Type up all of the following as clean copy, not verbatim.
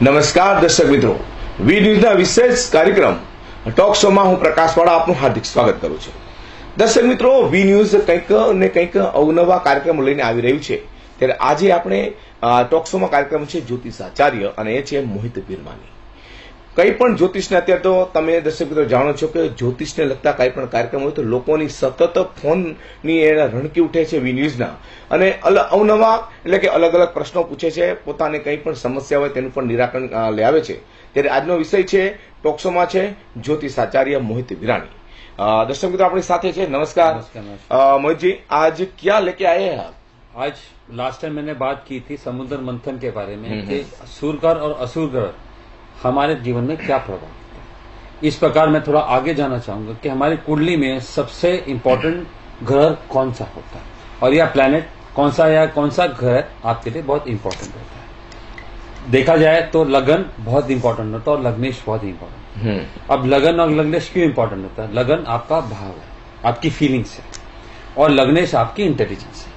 નમસ્કાર દર્શક મિત્રો, વી ન્યૂઝના વિશેષ કાર્યક્રમ ટોક શોમાં હું પ્રકાશવાળા આપનું હાર્દિક સ્વાગત કરું છું. દર્શક મિત્રો, વી ન્યૂઝ કંઈક ને કંઈક અવનવા કાર્યક્રમો લઈને આવી રહ્યું છે. ત્યારે આજે આપણે ટોક શોમાં કાર્યક્રમ છે જ્યોતિષાચાર્ય અને એ છે મોહિત બિરમાની. કંઈ પણ જ્યોતિષને અત્યારે તો તમે દર્શક મિત્રો જાણો છો કે જ્યોતિષને લગતા કંઈ પણ કાર્યક્રમ હોય તો લોકોની સતત ફોનની એના રણકી ઉઠે છે વી ન્યૂઝના, અને અવનવા એટલે કે અલગ અલગ પ્રશ્નો પૂછે છે, પોતાને કંઈ પણ સમસ્યા હોય તેનું પણ નિરાકરણ લઈ આવે છે. ત્યારે આજનો વિષય છે ટોક શોમાં છે જ્યોતિષાચાર્ય મોહિત બિરાની. दर्शक मित्रों अपनी साथ है. नमस्कार मोहित जी, आज क्या लेके आए हैं आप? आज लास्ट टाइम मैंने बात की थी समुद्र मंथन के बारे में कि सूर्य और असुर ग्रह हमारे जीवन में क्या प्रभाव करते हैं. इस प्रकार मैं थोड़ा आगे जाना चाहूंगा कि हमारी कुंडली में सबसे इम्पोर्टेंट ग्रह कौन सा होता है और या प्लैनेट कौन सा या कौन सा ग्रह आपके लिए बहुत इंपॉर्टेंट होता है. देखा जाए तो लगन बहुत इंपॉर्टेंट होता है और लग्नेश बहुत इंपॉर्टेंट. अब लगन और लग्नेश क्यों इंपॉर्टेंट होता है? लगन आपका भाव है, आपकी फीलिंग्स है, और लग्नेश आपकी इंटेलिजेंस है.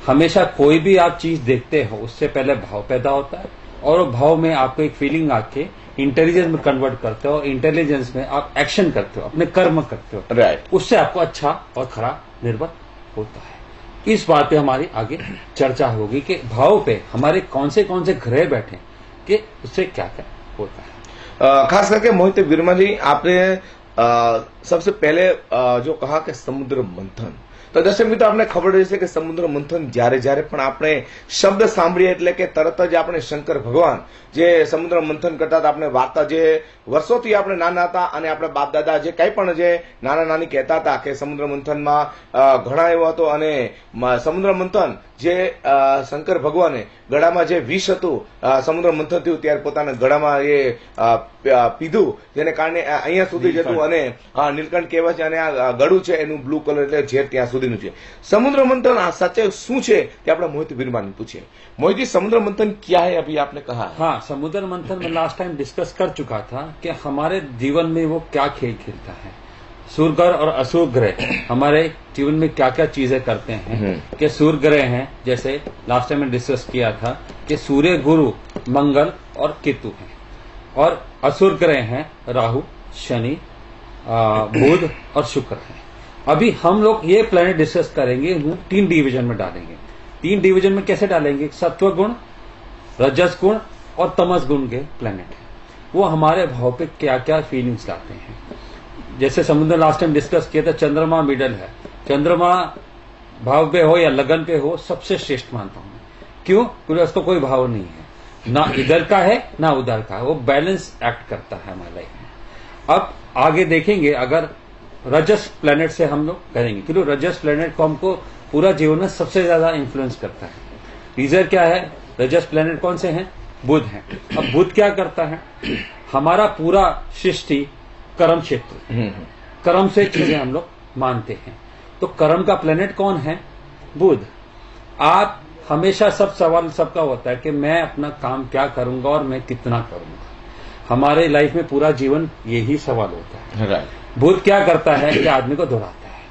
हमेशा कोई भी आप चीज देखते हो उससे पहले भाव पैदा होता है और भाव में आपको एक फीलिंग आके इंटेलिजेंस में कन्वर्ट करते हो और इंटेलिजेंस में आप एक्शन करते हो, अपने कर्म करते हो. राइट. उससे आपको अच्छा और खराब निर्भर होता है. इस बात पे हमारी आगे चर्चा होगी कि भाव पे हमारे कौन से ग्रह बैठे कि उससे क्या क्या होता है. खास करके मोहित बिरमा जी, आपने सबसे पहले जो कहा कि समुद्र मंथन, તો દર્શક મિત્રો આપને ખબર રહેશે કે સમુદ્ર મંથન જ્યારે પણ આપણે શબ્દ સાંભળીએ એટલે કે તરત જ આપણે શંકર ભગવાન જે સમુદ્ર મંથન કરતા હતા, આપણે વાર્તા જે વર્ષોથી આપણે નાના હતા અને આપણે બાપ દાદા જે કંઈ પણ જે નાના નાની કહેતા હતા કે સમુદ્ર મંથનમાં ઘણા એવો હતો, અને સમુદ્ર મંથન જે શંકર ભગવાને ગળામાં જે વિષ હતું સમુદ્ર મંથન થયું ત્યારે પોતાના ગળામાં એ પીધું, જેને કારણે અહીંયા સુધી જતું અને નીલકંઠ કહેવાય છે, અને આ ગળું છે એનું બ્લુ કલર એટલે ઝેર ત્યાં સુધીનું છે. समुद्र मंथन सच શું છે તે આપણે મોહિત બિરમાની પૂછીએ. मोहित जी, समुद्र मंथन क्या है अभी आपने कहा? हाँ, समुद्र मंथन में लास्ट टाइम डिस्कस कर चुका था कि हमारे जीवन में वो क्या खेल खेलता है. सूर्य ग्रह और असुर ग्रह हमारे जीवन में क्या क्या चीजें करते हैं. कि सूर्य ग्रह हैं, जैसे लास्ट टाइम में डिस्कस किया था कि सूर्य, गुरु, मंगल और केतु हैं, और असुर ग्रह हैं राहु, शनि, बुध और शुक्र हैं. अभी हम लोग ये प्लैनेट डिस्कस करेंगे, 3 डिवीजन में डालेंगे. 3 डिवीजन में कैसे डालेंगे? सत्व गुण, रजस गुण और तमस गुण के प्लैनेट है. वो हमारे भाव पे क्या क्या फीलिंग्स लाते हैं. जैसे समुद्र लास्ट टाइम डिस्कस किया था, चंद्रमा मिडल है. चंद्रमा भाव पे हो या लगन पे हो, सबसे श्रेष्ठ मानता हूं. क्यों? क्योंकि उसको कोई भाव नहीं है, ना इधर का है ना उधर का है. वो बैलेंस एक्ट करता है हमारे लाइफ में. अब आगे देखेंगे अगर रजस प्लेनेट से हम लोग करेंगे, क्योंकि रजस प्लेनेट को हमको पूरा जीवन में सबसे ज्यादा इन्फ्लुएंस करता है. रीजन क्या है? रजस प्लेनेट कौन से हैं? बुध हैं. अब बुध क्या करता है? हमारा पूरा सृष्टि कर्म क्षेत्र, कर्म से चीजें हम लोग मानते हैं. तो कर्म का प्लेनेट कौन है? बुध. आप हमेशा सब सवाल सबका होता है कि मैं अपना काम क्या करूंगा और मैं कितना करूंगा. हमारे लाइफ में पूरा जीवन यही सवाल होता है. राइट. बुध क्या करता है कि आदमी को दौड़ाता है.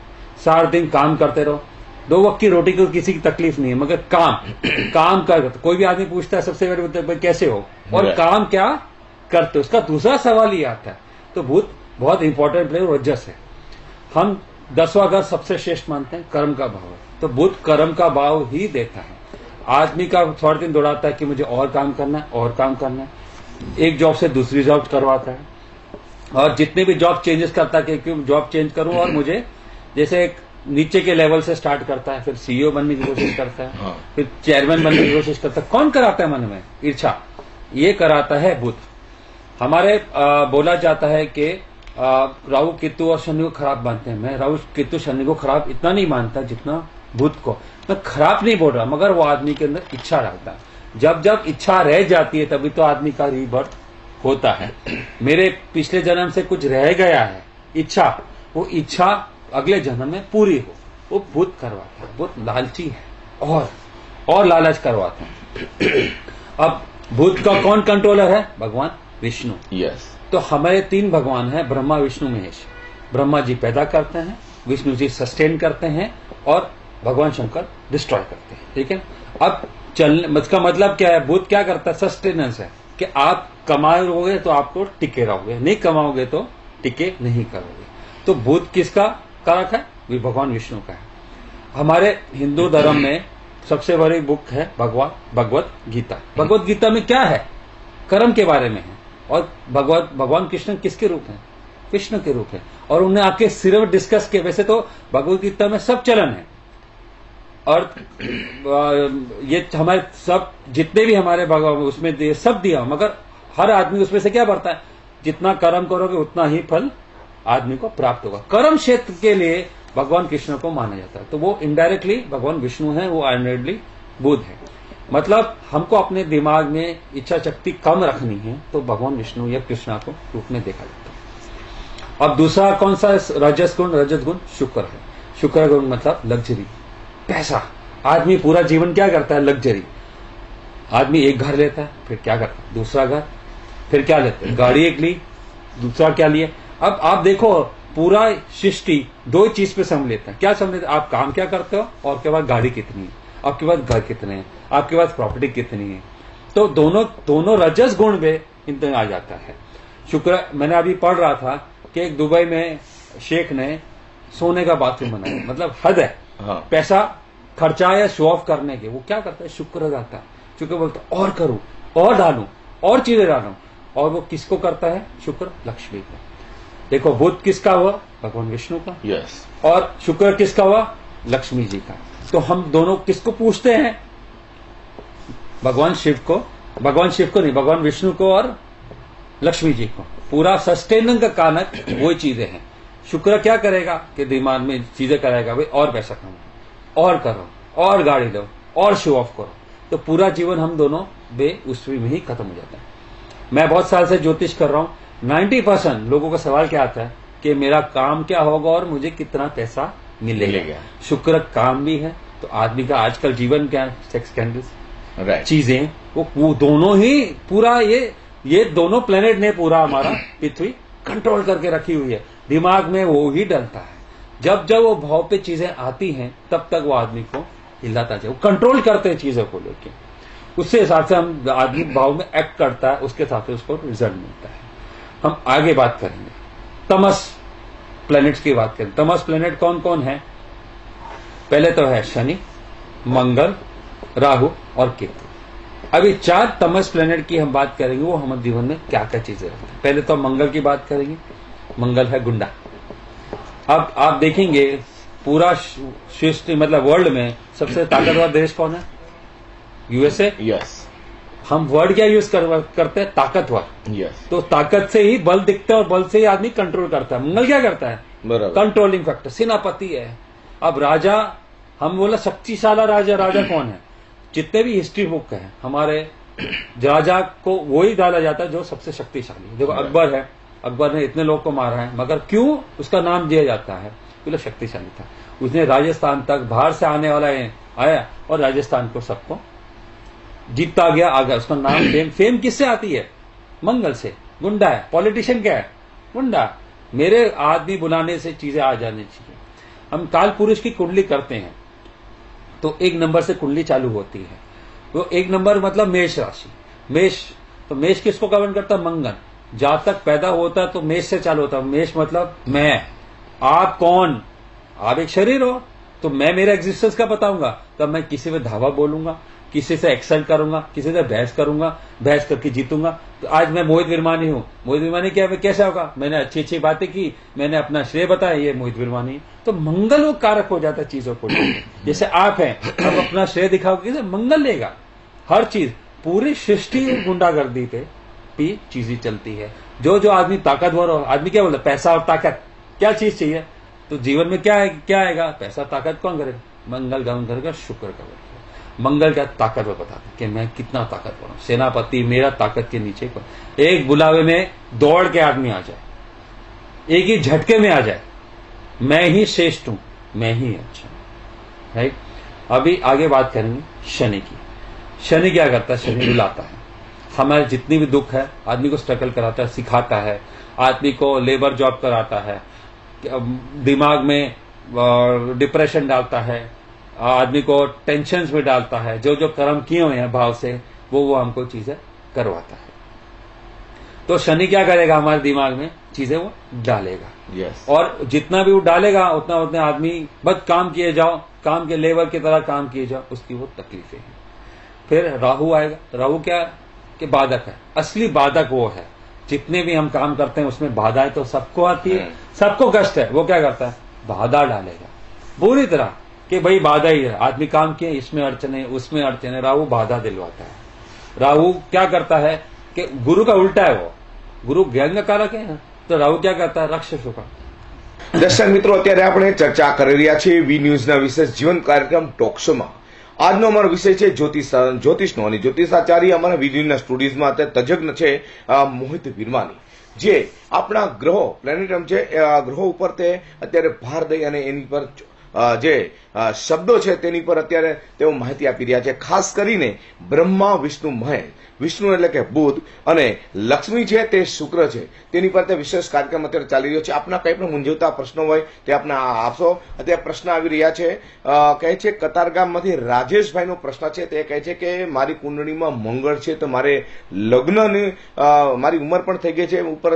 सारा दिन काम करते रहो, 2 वक्त की रोटी को किसी की तकलीफ नहीं है, मगर काम क्या करते. कोई भी आदमी पूछता है सबसे पहले कैसे हो और काम क्या करते, उसका दूसरा सवाल ही आता है. तो बुध बहुत इंपॉर्टेंट प्लेयर रजस है. हम 10वां घर सबसे श्रेष्ठ मानते हैं, कर्म का भाव है. तो बुध कर्म का भाव ही देता है. आदमी का थोड़ा दिन दौड़ाता है कि मुझे और काम करना है और काम करना है. एक जॉब से दूसरी जॉब करवाता है, और जितने भी जॉब चेंजेस करता है कि जॉब चेंज करूं, और मुझे जैसे एक नीचे के लेवल से स्टार्ट करता है, फिर सीईओ बनने की कोशिश करता है, फिर चेयरमैन बनने की कोशिश करता है. कौन कराता है मन में? ईर्ष्या. ये कराता है बुध. हमारे बोला जाता है कि राहु, केतु और शनि को खराब मानते हैं. मैं राहु, केतु, शनि को खराब इतना नहीं मानता जितना बुध को. मैं खराब नहीं बोल रहा, मगर वो आदमी के अंदर इच्छा रहता है. जब इच्छा रह जाती है तभी तो आदमी का रीबर्थ होता है. मेरे पिछले जन्म से कुछ रह गया है इच्छा, वो इच्छा अगले जन्म में पूरी हो, वो बुध करवाता है. बुध लालची है और लालच करवाता है. अब बुध का कौन कंट्रोलर है? भगवान विष्णु. यस. तो हमारे 3 भगवान हैं, ब्रह्मा, विष्णु, महेश. ब्रह्मा जी पैदा करते हैं, विष्णु जी सस्टेन करते हैं, और भगवान शंकर डिस्ट्रॉय करते हैं. ठीक है. अब चलने, इसका मतलब क्या है? बुध क्या करता है? सस्टेनेंस है. कि आप कमाओगे तो आपको टिके रहोगे, नहीं कमाओगे तो टिके नहीं करोगे। तो बुध किसका कारक है? भी भगवान विष्णु का है। हमारे हिंदू धर्म में सबसे बड़ी बुक है भगवत गीता। भगवत गीता में क्या है? कर्म के बारे में है। और भगवान कृष्ण किसके रूप है? विष्णु के रूप है। और उन्हें आपके सिर्फ डिस्कस किए। वैसे तो भगवत गीता में सब चलन है, और ये हमारे सब जितने भी हमारे भगवान उसमें सब दिया, मगर हर आदमी उसमें से क्या बढ़ता है? जितना कर्म करोगे उतना ही फल आदमी को प्राप्त होगा। कर्म क्षेत्र के लिए भगवान कृष्ण को माना जाता है। तो वो इनडायरेक्टली भगवान विष्णु है, वो इनडायरेक्टली बुध है। मतलब हमको अपने दिमाग में इच्छा शक्ति कम रखनी है तो भगवान विष्णु या कृष्णा को रूप में देखा जाता है। अब दूसरा कौन सा रजस गुण? शुक्र है। शुक्र गुण मतलब लग्जरी, पैसा। आदमी पूरा जीवन क्या करता है? लग्जरी। आदमी एक घर लेता है, फिर क्या करता है? दूसरा घर, फिर क्या लेते हैं? गाड़ी एक ली, दूसरा क्या लिए? अब आप देखो पूरा सृष्टि दो चीज पे सम लेता है। क्या सम लेता है? आप काम क्या करते हो और आपके पास गाड़ी कितनी है, आपके पास घर कितने हैं, आपके पास प्रॉपर्टी कितनी है। तो दोनों रजस गुण में इनमें आ जाता है। शुक्र, मैंने अभी पढ़ रहा था कि एक दुबई में शेख ने सोने का बाथरूम बनाया, मतलब हद है। हाँ। पैसा खर्चा या शो ऑफ करने के, वो क्या करता है? शुक्र जाता है। शुक्र बोलता है और करूं, और डालूं, और चीजें डालूं। और वो किसको करता है? शुक्र लक्ष्मी को। देखो बुध किसका हुआ? भगवान विष्णु का। यस। और शुक्र किसका हुआ? लक्ष्मी जी का। तो हम दोनों किसको पूछते हैं? भगवान शिव को नहीं, भगवान विष्णु को और लक्ष्मी जी को। पूरा सस्टेनिंग का कारक वही चीजें हैं। शुक्र क्या करेगा कि दिमाग में चीजें कराएगा, भाई और पैसा कमाओ, और करो, और गाड़ी लो, और शो ऑफ करो। तो पूरा जीवन हम दोनों उसमें ही खत्म हो जाता है। मैं बहुत साल से ज्योतिष कर रहा हूं। 90% लोगों का सवाल क्या आता है कि मेरा काम क्या होगा और मुझे कितना पैसा मिलेगा। शुक्र काम भी है, तो आदमी का आजकल जीवन क्या है? सेक्स कैंडल्स, चीजें, वो दोनों ही पूरा ये दोनों प्लेनेट ने पूरा हमारा पृथ्वी कंट्रोल करके रखी हुई है। दिमाग में वो ही डलता है। जब वो भाव पे चीजें आती हैं तब तक वो आदमी को हिलाता जाए, वो कंट्रोल करते हैं चीजों को लेके। उससे हिसाब से हम आदमी भाव में एक्ट करता है, उसके हिसाब से उसको रिजल्ट मिलता है। हम आगे बात करेंगे तमस प्लैनेट्स की बात करें। तमस प्लैनेट कौन कौन है? पहले तो है शनि, मंगल, राहु और केतु। अभी 4 तमस प्लैनेट की हम बात करेंगे, वो हमारे जीवन में क्या क्या चीजें रखते हैं। पहले तो मंगल की बात करेंगे। मंगल है गुंडा। अब आप देखेंगे पूरा सृष्टि मतलब वर्ल्ड में सबसे ताकतवर देश कौन है? यूएसए। यस। हम वर्ड क्या यूज करते हैं? ताकतवर। यस। तो ताकत से ही बल दिखता है और बल से ही आदमी कंट्रोल करता है। मंगल क्या करता है? बराबर। कंट्रोलिंग फैक्टर, सेनापति है। अब राजा, हम बोला शक्तिशाली राजा कौन है? जितने भी हिस्ट्री बुक है हमारे, राजा को वही डाला जाता है जो सबसे शक्तिशाली। देखो अकबर है, अकबर ने इतने लोग को मारा है, मगर क्यों उसका नाम दिया जाता है? बोले शक्तिशाली था। उसने राजस्थान तक बाहर से आने वाला आया और राजस्थान को सबको जीतता गया, आ गया। उसका नाम फेम किससे आती है? मंगल से। गुंडा है। पॉलिटिशियन क्या है? गुंडा। मेरे आदमी बुलाने से चीजें आ जानी चाहिए। हम काल पुरुष की कुंडली करते हैं तो 1 नंबर से कुंडली चालू होती है। वो 1 नंबर मतलब मेष राशि। मेष, तो मेष किसको गवर्न करता है? मंगल। जातक पैदा होता है तो मेष से चालू होता है। मेष मतलब मैं, आप कौन? आप एक शरीर हो, तो मैं मेरा एग्जिस्टेंस का बताऊंगा। तब मैं किसी में धावा बोलूंगा, किसी से एक्सेंट करूंगा, किसी से बहस करूंगा, बहस करके जीतूंगा। तो आज मैं मोहित विरमानी हूं। मोहित विरमानी क्या कैसे होगा? मैंने अच्छी अच्छी बातें की, मैंने अपना श्रेय बताया, ये मोहित विरमानी। तो मंगल वो कारक हो जाता है चीजों को। जैसे आप हैं, अब अपना श्रेय दिखाओगे, मंगल लेगा हर चीज। पूरी सृष्टि गुंडागर्दी पे भी चीजें चलती है। जो आदमी ताकतवर हो, आदमी क्या बोलता है? पैसा और ताकत। क्या चीज चाहिए? तो जीवन में क्या आएगा? पैसा ताकत कौन करेगा? मंगल गमन करेगा, शुक्र का। मंगल क्या ताकतवर बताते कि मैं कितना ताकतवर हूं, सेनापति मेरा ताकत के नीचे को। एक बुलावे में दौड़ के आदमी आ जाए, एक ही झटके में आ जाए, मैं ही श्रेष्ठ हूं, मैं ही अच्छा हूं। राइट। अभी आगे बात करेंगे शनि की। शनि क्या करता है? शनि रुलाता है। हमारे जितनी भी दुख है, आदमी को स्ट्रगल कराता है, सिखाता है, आदमी को लेबर जॉब कराता है, दिमाग में डिप्रेशन डालता है, आदमी को टेंशन में डालता है। जो कर्म किए हुए हैं भाव से वो हमको चीजें करवाता है। तो शनि क्या करेगा, हमारे दिमाग में चीजें वो डालेगा। यस। और जितना भी वो डालेगा उतना उतना आदमी बस काम किए जाओ, काम के लेबर की तरह काम किए जाओ, उसकी वो तकलीफें हैं। फिर राहु आएगा। राहु क्या कि बाधक है, असली बाधक वो है। जितने भी हम काम करते हैं उसमें बाधाएं तो सबको आती है, सबको कष्ट है। वो क्या करता है, बाधा डालेगा पूरी तरह कि भाई बाधा ही है, आदमी काम किए, इसमें अड़चन है, उसमें अड़चन है। राहु बाधा दिलवाता है। राहु क्या करता है कि गुरु का उल्टा है, वो गुरु ज्ञान का कारक है ना, तो राहु क्या करता है, राक्षसों का। દર્શક મિત્રો, અત્યારે આપણે ચર્ચા કરી રહ્યા છીએ વી ન્યૂઝના વિશેષ જીવન કાર્યક્રમ ટોક શોમાં। આજનો અમારો વિષય છે જ્યોતિષનો, અને જ્યોતિષાચાર્ય અમારા વી ન્યૂઝના સ્ટુડિયોમાં અત્યારે તજજ્ઞ છે મોહિત વિરમાની, જે આપણા ગ્રહો પ્લેનેટમ છે ગ્રહો ઉપર તે અત્યારે ભાર દઈ અને એની પર જે શબ્દો છે તેની પર અત્યારે તેઓ માહિતી આપી રહ્યા છે। ખાસ કરીને બ્રહ્મા વિષ્ણુ મહેશ, વિષ્ણુ એટલે કે બુધ અને લક્ષ્મી છે તે શુક્ર છે, તેની પર તે વિશેષ કાર્યક્રમ અત્યારે ચાલી રહ્યો છે। આપના કંઈ પણ મૂંઝવતા પ્રશ્નો હોય તે આપને આપશો। અત્યારે પ્રશ્ન આવી રહ્યા છે, કહે છે કતારગામમાંથી રાજેશભાઈનો પ્રશ્ન છે, તે કહે છે કે મારી કુંડળીમાં મંગળ છે તો મારે લગ્નની મારી ઉંમર પણ થઈ ગઈ છે, ઉપર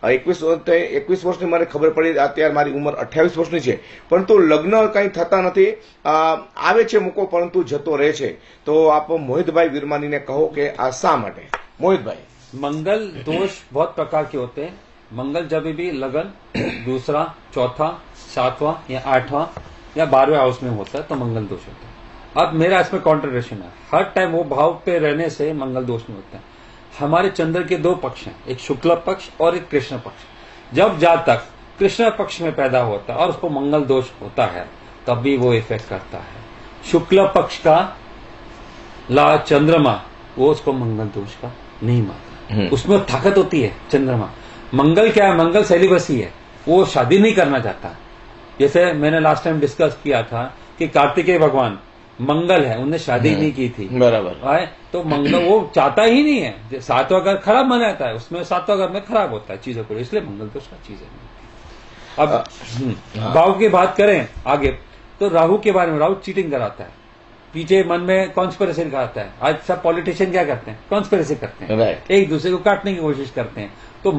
21 વર્ષની મારે ખબર પડી, અત્યારે મારી ઉંમર 28 વર્ષની છે, પરંતુ લગ્ન કંઈ થતા નથી, આવે છે મૂકો પરંતુ જતો રહે છે। તો આપ મોહિતભાઈ વિરમાનીને કહો કે આ શા માટે। મોહિતભાઈ, मंगल दोष बहुत प्रकार के होते हैं। मंगल जब भी लगन दूसरा, चौथा, सातवां या आठवां या 12वें हाउस में होता है तो मंगल दोष होता है। अब मेरा इसमें कॉन्ट्रडिक्शन है, हर टाइम वो भाव पे रहने से मंगल दोष नहीं होता है। हमारे चंद्र के दो पक्ष हैं, एक शुक्ल पक्ष और एक कृष्ण पक्ष। जब जातक कृष्ण पक्ष में पैदा होता है और उसको मंगल दोष होता है तब भी वो इफेक्ट करता है। शुक्ल पक्ष का चंद्रमा वो उसको मंगल दोष का नहीं मानता, उसमें ताकत होती है चंद्रमा। मंगल क्या है, मंगल सेलिबसी है, वो शादी नहीं करना चाहता। जैसे मैंने लास्ट टाइम डिस्कस किया था कि कार्तिकेय भगवान मंगल है, उन्होंने शादी नहीं की थी, बराबर है, तो मंगल वो चाहता ही नहीं है। सातवां घर खराब माना जाता है, उसमें सातवां घर में खराब होता है चीजों को, इसलिए मंगल दोष का चीज है। अब भाव की बात करें आगे, तो राहु के बारे में, राहु चीटिंग कराता है, पीछे मन में कॉन्स्पिरेसी कराता है। आज सब पॉलिटिशियन क्या करते हैं, कॉन्स्पिरेसी करते हैं, एक दूसरे को काटने की कोशिश करते हैं। तो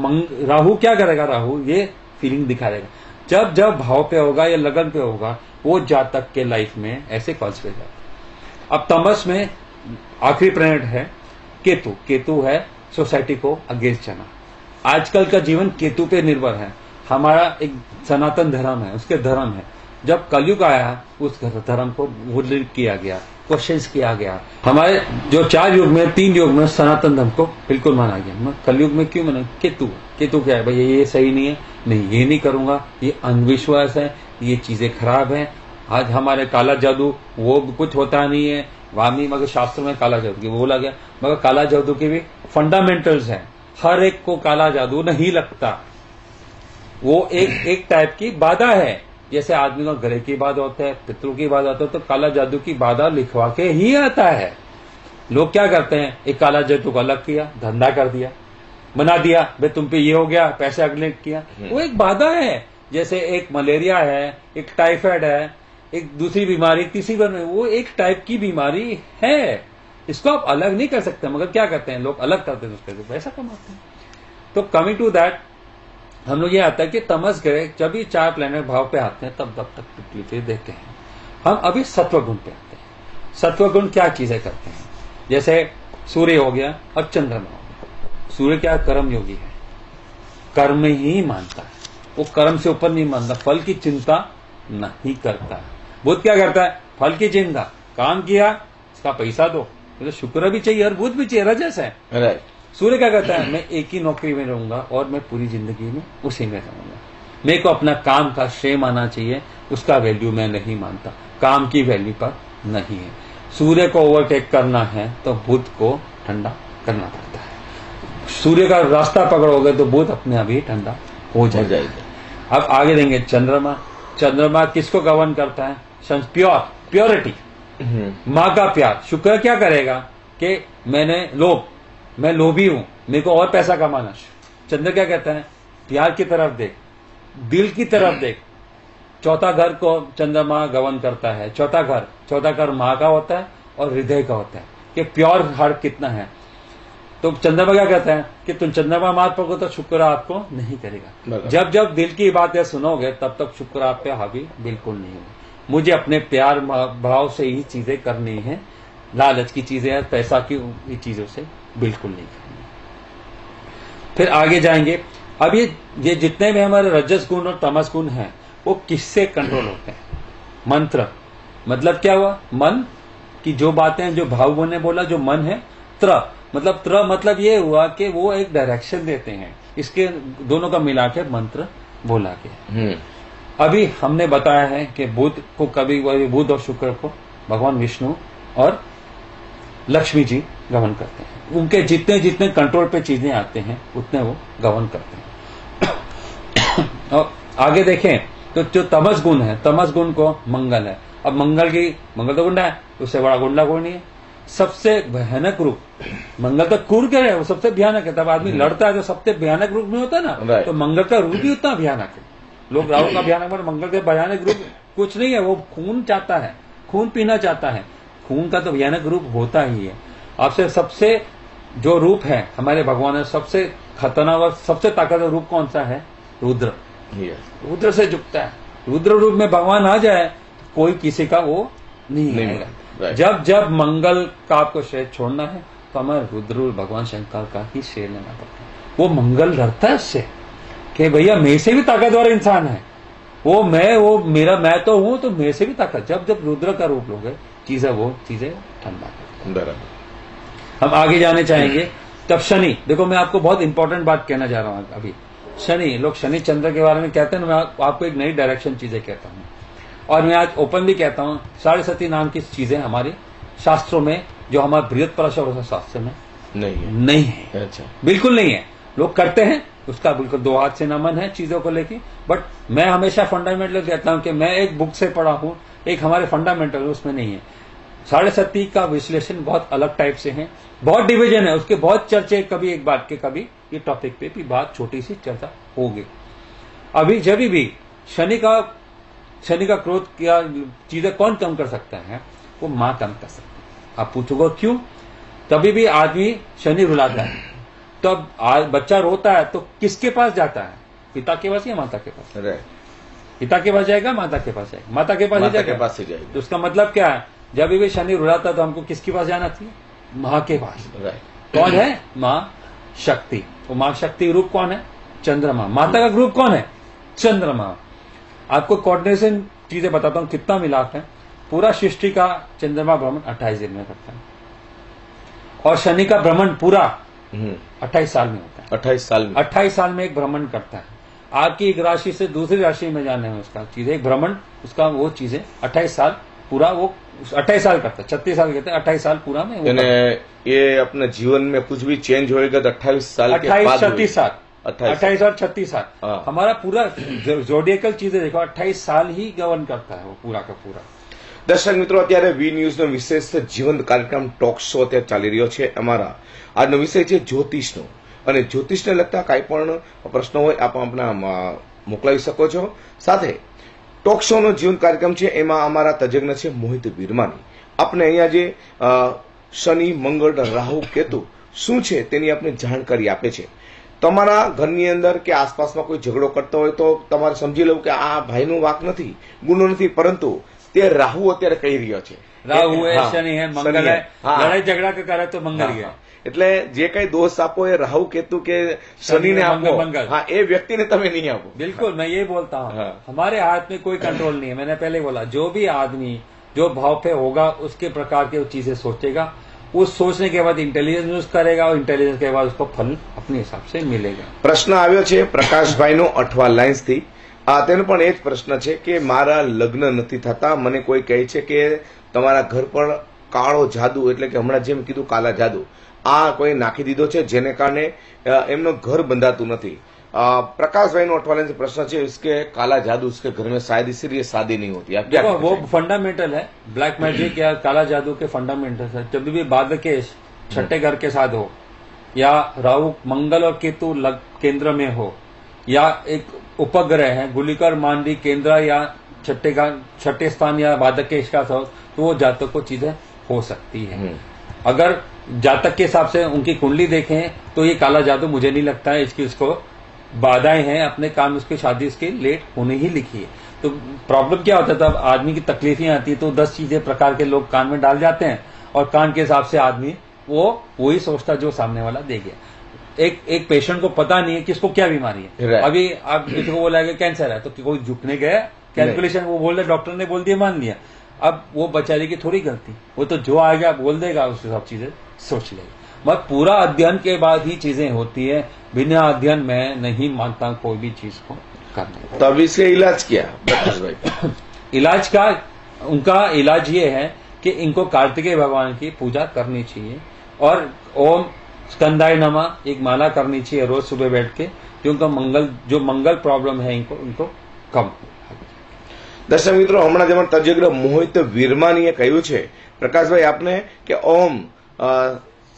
राहु क्या करेगा, राहु ये फीलिंग दिखाएगा। जब जब भाव पे होगा या लगन पे होगा, वो जातक के लाइफ में ऐसे कॉन्स्पिरेसी। अब तमस में आखिरी प्लैनेट है केतु। केतु है सोसाइटी को अगेंस्ट जाना। आजकल का जीवन केतु पे निर्भर है। हमारा एक सनातन धर्म है, उसके धर्म है। जब कलयुग आया उस धर्म को वुडलिट किया गया, क्वेश्चंस किया गया। हमारे जो 4 युग में 3 युग में सनातन धर्म को बिल्कुल माना गया। कलयुग में क्यों माना, केतु। केतु क्या है भाई, ये सही नहीं है, नहीं ये नहीं करूंगा, ये अंधविश्वास है, ये चीजें खराब है। आज हमारे काला जादू वो कुछ होता नहीं है, वामी मगर शास्त्र में काला जादू की बोला गया, मगर काला जादू के भी फंडामेंटल्स है। हर एक को काला जादू नहीं लगता, वो एक टाइप की बाधा है। जैसे आदमी को ग्रह की बाधा होता है, पितरों की बाधा होता है, तो काला जादू की बाधा लिखवा के ही आता है। लोग क्या करते हैं, एक काला जादू को अलग किया, धंधा कर दिया, बना दिया, भाई तुम पे ये हो गया, पैसे अगले किया, वो एक बाधा है। जैसे एक मलेरिया है, एक टाइफाइड है, एक दूसरी बीमारी, तीसरी बार वो एक टाइप की बीमारी है, इसको आप अलग नहीं कर सकते। मगर क्या करते हैं लोग, अलग करते हैं, उसके पैसा कमाते हैं। तो कमिंग टू दैट, हम लोग ये आता है कि तमस ग्रह जब भी 4 प्लैनेट भाव पे आते हैं तब तक तकलीफें देते हैं। हम अभी सत्वगुण पे आते हैं। सत्वगुण क्या चीजें करते हैं, जैसे सूर्य हो गया और चंद्रमा हो गया। सूर्य क्या कर्म योगी है, कर्म ही मानता है, वो कर्म से ऊपर नहीं मानता, फल की चिंता नहीं करता। बुध क्या करता है, फल की चिंता, काम किया इसका पैसा दो, तो शुक्र भी चाहिए और बुध भी चाहिए, रजस है। सूर्य क्या कहता है, मैं एक ही नौकरी में रहूंगा और मैं पूरी जिंदगी में उसी में रहूंगा। मेरे को अपना काम का श्रेय मानना चाहिए, उसका वैल्यू मैं नहीं मानता, काम की वैल्यू पर नहीं है। सूर्य को ओवरटेक करना है तो बुध को ठंडा करना पड़ता है। सूर्य का रास्ता पकड़ोगे तो बुध अपने आप ही ठंडा हो जाएगा। अब आगे देंगे चंद्रमा। चंद्रमा किसको गवर्न करता है, प्योरिटी, माँ का प्यार। शुक्र क्या करेगा कि मैं लोभी हूं, मेरे को और पैसा कमाना। चंद्र क्या कहता है, प्यार की तरफ देख, दिल की तरफ देख। चौथा घर को चंद्रमा गवर्न करता है। चौथा घर माँ का होता है और हृदय का होता है कि प्योर हार्ट कितना है। तो चंद्रमा क्या कहता है कि तुम चंद्रमा मात पको तो शुक्र आपको नहीं करेगा। जब जब दिल की बातें सुनोगे तब तक शुक्र आप पे हावी बिल्कुल नहीं होगा। मुझे अपने प्यार भाव से ही चीजें करनी है, लालच की चीजें, पैसा की चीजों से बिल्कुल नहीं करनी। फिर आगे जाएंगे। अब ये जितने भी हमारे रजस गुण और तमस गुण हैं वो किससे कंट्रोल होते हैं? मंत्र मतलब क्या हुआ? मन की जो बातें, जो भाव ने बोला, जो मन है। त्र मतलब ये हुआ कि वो एक डायरेक्शन देते हैं। इसके दोनों का मिला के मंत्र बोला गया। अभी हमने बताया है कि बुध को कभी बुध और शुक्र को भगवान विष्णु और लक्ष्मी जी गमन करते हैं। उनके जितने जितने कंट्रोल पे चीजें आते हैं उतने वो गमन करते हैं। और आगे देखें तो जो तमस गुण है, तमस गुण को मंगल है। अब मंगल तो गुंडा है, उससे बड़ा गुंडा कोई नहीं है। सबसे भयानक रूप मंगल तो क्रूर है, वो सबसे भयानक है। तब आदमी लड़ता है तो सबसे भयानक रूप में होता है ना, तो मंगल का रूप भी उतना भयानक है। लोग राहु का भयानक, मंगल का भयानक रूप कुछ नहीं है। वो खून चाहता है, खून पीना चाहता है। खून का तो भयानक रूप होता ही है। आपसे सबसे जो रूप है हमारे भगवान है, सबसे खतरनाक और सबसे ताकतवर रूप कौन सा है? रुद्र। रुद्र से झुकता है। रुद्र रूप में भगवान आ जाए कोई किसी का वो नहीं आएगा। जब जब मंगल का आपको श्रेय छोड़ना है तो हमारे रुद्र भगवान शंकर का ही श्रेय लेना पड़ता है। वो मंगल डरता है उससे कि भैया मेरे से भी ताकतवर इंसान है वो, मैं तो हूं, तो मेरे से भी ताकत। जब जब रुद्र का रूप लोगे वो चीजें ठंडा करते। हम आगे जाने चाहेंगे। तब शनि, देखो मैं आपको बहुत इंपॉर्टेंट बात कहना जा रहा हूं अभी। शनि, लोग शनि चंद्र के बारे में कहते हैं, मैं आपको एक नई डायरेक्शन चीजें कहता हूं। और मैं आज ओपनली कहता हूं, 7.5 नाम की चीजें हमारे शास्त्रों में, जो हमारे बृहत पराशर शास्त्र में नहीं है। अच्छा, बिल्कुल नहीं है। लोग करते हैं, उसका बिल्कुल 2 हाथ से नमन है चीजों को लेके। बट मैं हमेशा फंडामेंटल कहता हूं कि मैं एक बुक से पढ़ा हूं, एक हमारे फंडामेंटल उसमें नहीं है। 7.5 का विश्लेषण बहुत अलग टाइप से है, बहुत डिवीजन है उसके, बहुत चर्चे। कभी एक बात के, कभी ये टॉपिक पे भी बात छोटी सी चर्चा होगी। अभी जब भी शनि का क्रोध या चीजें कौन कम कर सकता है? वो मां कम कर सकती है। आप पूछोगे क्यों? तभी भी आदमी शनि रुलाता है, तो अब बच्चा रोता है तो किसके पास जाता है? पिता के पास या माता के पास? पिता के पास जाएगा, माता के पास जाएगा? माता के पास ही जाएगा। तो उसका मतलब क्या है? जब भी शनि रुलाता है तो हमको किसके पास जाना चाहिए? मां के पास। कौन है? मां शक्ति। तो मां शक्ति रूप कौन है? चंद्रमा। माता का ग्रुप कौन है? चंद्रमा। आपको कोऑर्डिनेशन चीजें बताता हूं कितना मिलाप है। पूरा सृष्टि का चंद्रमा भ्रमण 28 दिन में करता है, और शनि का भ्रमण पूरा 28 साल में होता है। 28 साल में एक भ्रमण करता है। आपकी एक राशि से दूसरी राशि में जाने में उसका चीजें, एक भ्रमण उसका, वो चीजें 28 साल पूरा, वो 28 साल करता है। 36 साल कहते हैं, 28 साल पूरा में। ये अपने जीवन में कुछ भी चेंज होएगा तो 28 साल के बाद, 36 साल, 28 और 36 साल हमारा पूरा जोडियकल चीजें देखो, 28 साल ही गवर्न करता है वो पूरा का पूरा। દર્શક મિત્રો, અત્યારે વી ન્યૂઝનો વિશેષ જીવંત કાર્યક્રમ ટોક શો અત્યારે ચાલી રહ્યો છે। અમારા આજનો વિષય છે જ્યોતિષનો, અને જ્યોતિષને લગતા કાંઈ પણ પ્રશ્નો હોય આપ આપણા મોકલાવી શકો છો। સાથે ટોક શોનો જીવંત કાર્યક્રમ છે એમાં અમારા તજજ્ઞ છે મોહિત વિરમાની। આપણે અહીંયા જે શનિ, મંગળ, રાહુ, કેતુ શું છે તેની આપણે જાણકારી આપે છે। તમારા ઘરની અંદર કે આસપાસમાં કોઈ ઝઘડો કરતો હોય તો તમારે સમજી લેવું કે આ ભાઈનું વાંક નથી, ગુનો નથી, પરંતુ તે રાહુ અત્યારે કહી રહ્યો છે। રાહુ है, शनि है, मंगल है, लड़ाई झगड़ा के करे तो मंगल है। એટલે જે કઈ દોષ આપો એ રાહુ કેતુ કે શનિને આપો, હા, એ વ્યક્તિને તમે નહીં આપો। बिल्कुल, मैं ये बोलता हूँ, हमारे हाथ में कोई कंट्रोल नहीं है। मैंने पहले बोला, जो भी आदमी जो भाव पे होगा उसके प्रकार की चीजें सोचेगा, उस सोचने के बाद इंटेलिजेंस यूज करेगा, और इंटेलिजेंस के बाद उसको फल अपने हिसाब से मिलेगा। प्रश्न આવ્યો છે પ્રકાશભાઈનો અઠવા લાઇન્સ થી। તેનો પણ એ જ પ્રશ્ન છે કે મારા લગ્ન નથી થતા, મને કોઈ કહે છે કે તમારા ઘર પર કાળો જાદુ, એટલે કે હમણાં જેમ કીધું કાલા જાદુ, આ કોઈ નાખી દીધો છે જેને કારણે એમનું ઘર બંધાતું નથી। प्रकाशभाईનો અઠવા લાઇન્સ પ્રશ્ન છે, इसके काला जादू उसके घर में शायद इसीलिए शादी नहीं होती। आप क्या? वो फंडामेंटल है, ब्लैक मैजिक या काला जादू के फंडामेंटल है। जब भी बाधकेश छठे घर के साथ हो, या राहु, मंगल और केतु केंद्र में हो, या एक उपग्रह है गुलिकर मांडी केंद्र या छठे स्थान या बाधकेश का हो, तो वो जातक को चीजें हो सकती है। अगर जातक के हिसाब से उनकी कुंडली देखें तो ये काला जादू मुझे नहीं लगता है, इसकी उसको बाधाएं हैं, अपने काम उसकी शादी उसकी लेट होने ही लिखी है। तो प्रॉब्लम क्या होता है, तब आदमी की तकलीफें आती है तो 10 चीजें प्रकार के लोग कान में डाल जाते हैं और कान के हिसाब से आदमी वो वही सोचता जो सामने वाला दे गया। एक पेशेंट को पता नहीं है कि इसको क्या बीमारी है। Right. अभी आप किसी को बोला कि कैंसर है तो कोई झुकने गया, कैलकुलेशन वो बोल रहे डॉक्टर ने बोल दिया मान लिया। अब वो बेचारे की थोड़ी गलती, वो तो जो आएगा बोल देगा, उससे सब चीजें सोच लेगा। मत पूरा अध्ययन के बाद ही चीजें होती है, बिना अध्ययन मैं नहीं मानता कोई भी चीज को करने। तो अब इसका इलाज क्या प्रकाश भाई? इलाज का उनका इलाज ये है कि इनको कार्तिकेय भगवान की पूजा करनी चाहिए और ओम स्कंदाय नमः एक माला करनी चाहिए रोज सुबह बैठ के, क्योंकि मंगल प्रॉब्लम है इनको कम। દર્શક મિત્રો, હમણાં જેમાં તજજ્ઞ મોહિત વીરમાનીએ કહ્યું છે પ્રકાશભાઈ આપને કે ઓમ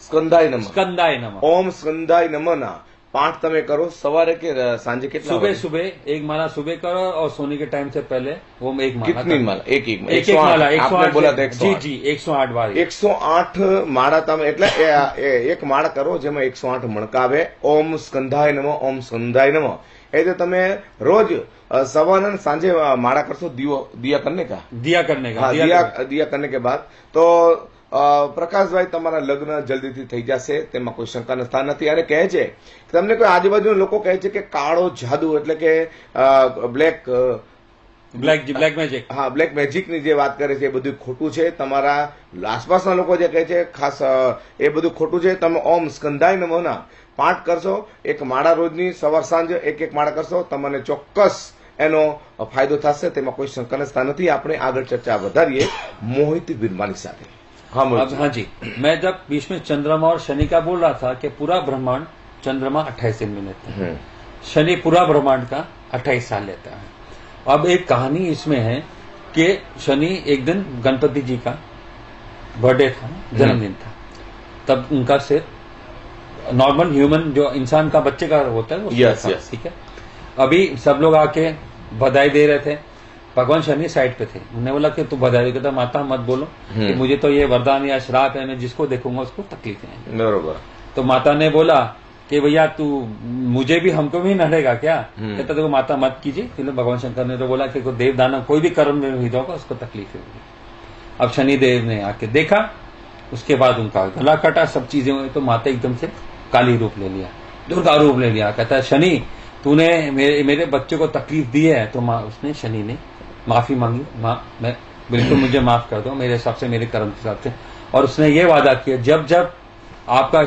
સ્કંદાય નમઃ, ઓમ સ્કંદાય નમઃના पाठ તમે કરો સવારે કે સાંજે કેટલા सुबह सुबह एक माला सुबह करो और सोने के टाइम से पहले वो एक माला कितनी माला? एक माला 108 बोला था जी जी 108 बार 108 માળા તમે એટલે એક માળા કરો જેમાં 108 મણકા આવે. ઓમ સ્કંધાય નમઃ, ઓમ સ્કંધાય નમઃ. એ રીતે તમે રોજ સવારે અને સાંજે માળા કરશો દિયા કરને કા दिया करने का हाँ, दिया करने के बाद तो પ્રકાશભાઈ તમારા લગ્ન જલ્દીથી થઈ જશે, તેમાં કોઈ શંકાનું સ્થાન નથી. અને કહે છે કે તમને કોઈ આજુબાજુ લોકો કહે છે કે કાળો જાદુ એટલે કે ब्लैक मैजिक, હા બ્લેક મેજિકની જે વાત કરે છે એ બધું ખોટું છે. તમારા આસપાસના લોકો જે કહે છે ખાસ એ બધું ખોટું છે. તમે ઓમ સ્કંદાય નમઃના પાઠ કરશો, એક માળા રોજની સવાર સાંજ એક માળા કરશો, તમને ચોક્કસ એનો ફાયદો થશે, તેમાં કોઈ શંકાનું સ્થાન નથી. આપણે આગળ ચર્ચા વધારીએ મોહિત વીરમાની સાથે. हाँ अब हाँ जी, मैं जब बीच में चंद्रमा और शनि का बोल रहा था कि पूरा ब्रह्मांड चंद्रमा 28 दिन में लेता है, शनि पूरा ब्रह्मांड का 28 साल लेता है। अब एक कहानी इसमें है कि शनि एक दिन गणपति जी का बर्थडे था, जन्मदिन था, तब उनका सिर नॉर्मल ह्यूमन जो इंसान का बच्चे का होता है वो Yes, था, yes. ठीक है। अभी सब लोग आके बधाई दे रहे थे, भगवान शनि साइड पे थे। उन्होंने बोला कि तू बधाई कहता माता मत बोलो कि मुझे तो ये वरदान या श्राप है, मैं जिसको देखूंगा उसको तकलीफें हैं। बरोबर. तो माता ने बोला कि भैया तू मुझे भी हमको भी नड़ेगा क्या? कहता देखो माता मत कीजिए। फिर भगवान शंकर ने तो बोला कि कोई देव दानव कोई भी कर्म में हुई होगा उसको तकलीफें होगी। अब शनिदेव ने आके देखा, उसके बाद उनका गला कटा, सब चीजें हुई, तो माता एकदम से काली रूप ले लिया, दुर्गा रूप ले लिया। कहता है शनि तूने मेरे बच्चे को तकलीफ दी है। तो उसने शनि ने माफी मांगी, मैं बिल्कुल मुझे माफ कर दो मेरे हिसाब से, मेरे कर्म के हिसाब से। और उसने ये वादा किया जब जब आपका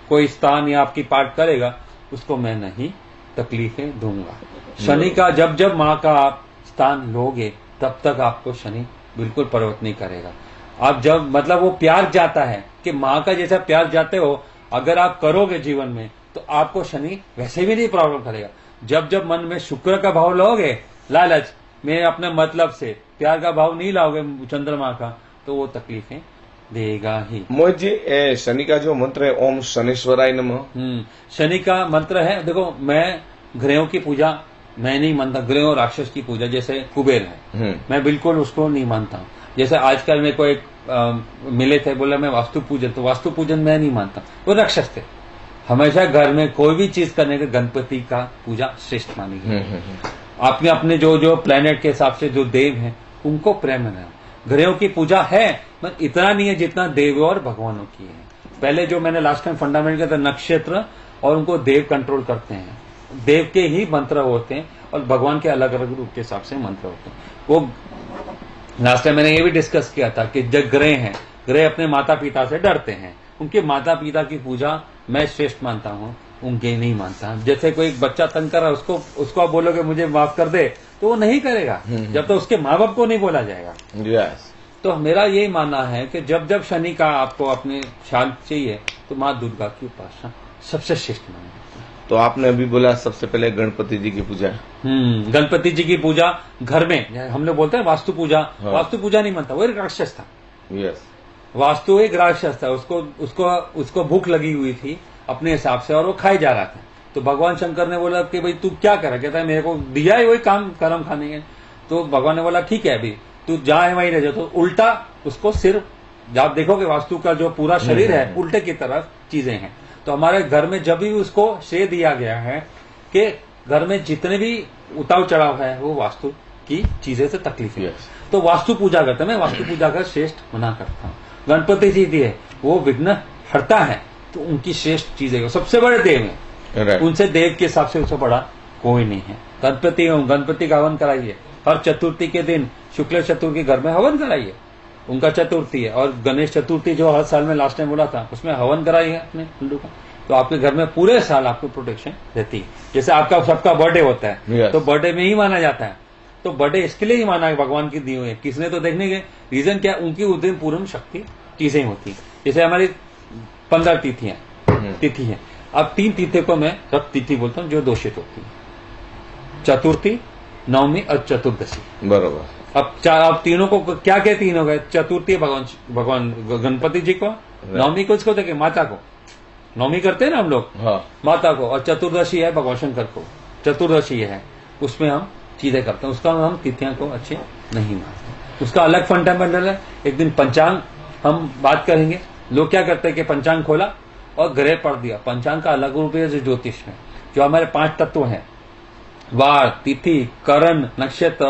कोई स्थान या आपकी पाठ करेगा उसको मैं नहीं तकलीफें दूंगा। शनि का जब जब माँ का आप स्थान लोगे तब तक आपको शनि बिल्कुल पर्वत नहीं करेगा। आप जब मतलब वो प्यार जाता है कि माँ का जैसा प्यार जाते हो, अगर आप करोगे जीवन में तो आपको शनि वैसे भी नहीं प्रॉब्लम करेगा। जब जब मन में शुक्र का भाव लाओगे, लालच में अपने मतलब से प्यार का भाव नहीं लाओगे चंद्रमा का, तो वो तकलीफें देगा ही। मोहित जी, शनि का जो मंत्र है ओम शनिश्वराय नमः, शनि का मंत्र है। देखो मैं ग्रहों की पूजा मैं नहीं मानता, ग्रह और राक्षस की पूजा जैसे कुबेर है मैं बिल्कुल उसको नहीं मानता हूँ। जैसे आजकल मेरे को एक मिले थे, बोला मैं वास्तु पूजन, तो वास्तु पूजन मैं नहीं मानता, वो राक्षस थे। हमेशा घर में कोई भी चीज करने के गणपति का पूजा श्रेष्ठ मानी गई। आपने अपने जो प्लेनेट के हिसाब से जो देव हैं उनको प्रेम है। ग्रहों की पूजा है मगर इतना नहीं है जितना देव और भगवानों की है। पहले जो मैंने लास्ट टाइम फंडामेंट किया था, नक्षत्र और उनको देव कंट्रोल करते हैं, देव के ही मंत्र होते हैं और भगवान के अलग अलग रूप के हिसाब से मंत्र होते हैं। वो लास्ट टाइम मैंने ये भी डिस्कस किया था कि जो ग्रह हैं, ग्रह अपने माता पिता से डरते हैं, उनके माता पिता की पूजा मैं श्रेष्ठ मानता हूँ, उनके नहीं मानता। जैसे कोई बच्चा तंग कर रहा है, उसको आप बोलोगे मुझे माफ कर दे तो वो नहीं करेगा जब तक उसके माँ बाप को नहीं बोला जाएगा। यस. तो मेरा यही मानना है कि जब जब शनि का आपको अपने ख्याल चाहिए तो माँ दुर्गा की उपासना सबसे श्रेष्ठ मानी जाती है। तो आपने अभी बोला सबसे पहले गणपति जी की पूजा. गणपति जी की पूजा घर में, हम लोग बोलते हैं वास्तु पूजा, वास्तु पूजा नहीं मानता, वो एक राक्षस था। यस. वास्तु एक राक्षस था, उसको भूख लगी हुई थी अपने हिसाब से और वो खाई जा रहा था। तो भगवान शंकर ने बोला कि भाई तू क्या कर रहा, कहता है मेरे को दिया है वही काम कर्म खाने के। तो भगवान ने बोला ठीक है अभी तू जहां है वहीं रह जा। तो उल्टा उसको सिर आप देखोगे वास्तु का जो पूरा शरीर है उल्टे की तरफ चीजें हैं। तो हमारे घर में जब भी उसको श्रेय दिया गया है कि घर में जितने भी उतार चढ़ाव है वो वास्तु की चीजें से तकलीफ है। तो वास्तु पूजा करते हैं, मैं वास्तु पूजा का श्रेष्ठ मना करता हूँ। गणपति जी दिए वो विघ्न हरता है, तो उनकी श्रेष्ठ चीजें सबसे बड़े देव हैं, उनसे देव के हिसाब से उससे बड़ा कोई नहीं है। गणपति का हवन कराइए, हर चतुर्थी के दिन शुक्ल चतुर्थी घर में हवन कराइए, उनका चतुर्थी है। और गणेश चतुर्थी जो हर साल में लास्ट टाइम बोला था उसमें हवन कराइए अपने हिंदू का, तो आपके घर में पूरे साल आपको प्रोटेक्शन रहती है। जैसे आपका सबका बर्थडे होता है तो बर्थडे में ही माना जाता है, तो बर्थडे इसके लिए ही माना है, भगवान की दी हुई है। किसने तो देखने के रीजन क्या, उनकी उस दिन पूर्ण शक्ति चीजें होती है। जैसे हमारी 15 तिथि है। अब 3 तिथियों को मैं रक्त तिथि बोलता हूँ जो दोषित होती है, चतुर्थी, नवमी और चतुर्दशी। बरोबर। अब तीनों को क्या क्या तीन हो गए, चतुर्थी भगवान गणपति जी को, नवमी को इसको देखे माता को, नवमी करते हैं ना हम लोग, हाँ। माता को, और चतुर्दशी है भगवान शंकर को, चतुर्दशी है उसमें हम चीजें करते हैं, उसका हम तिथियां को अच्छे नहीं मानते, उसका अलग फंडामेंटल है। एक दिन पंचांग हम बात करेंगे। लोग क्या करते हैं कि पंचांग खोला और ग्रह पढ़ दिया। पंचांग का अलग रूप है जो ज्योतिष है, जो हमारे 5 तत्व हैं, वार, तिथि, करण, नक्षत्र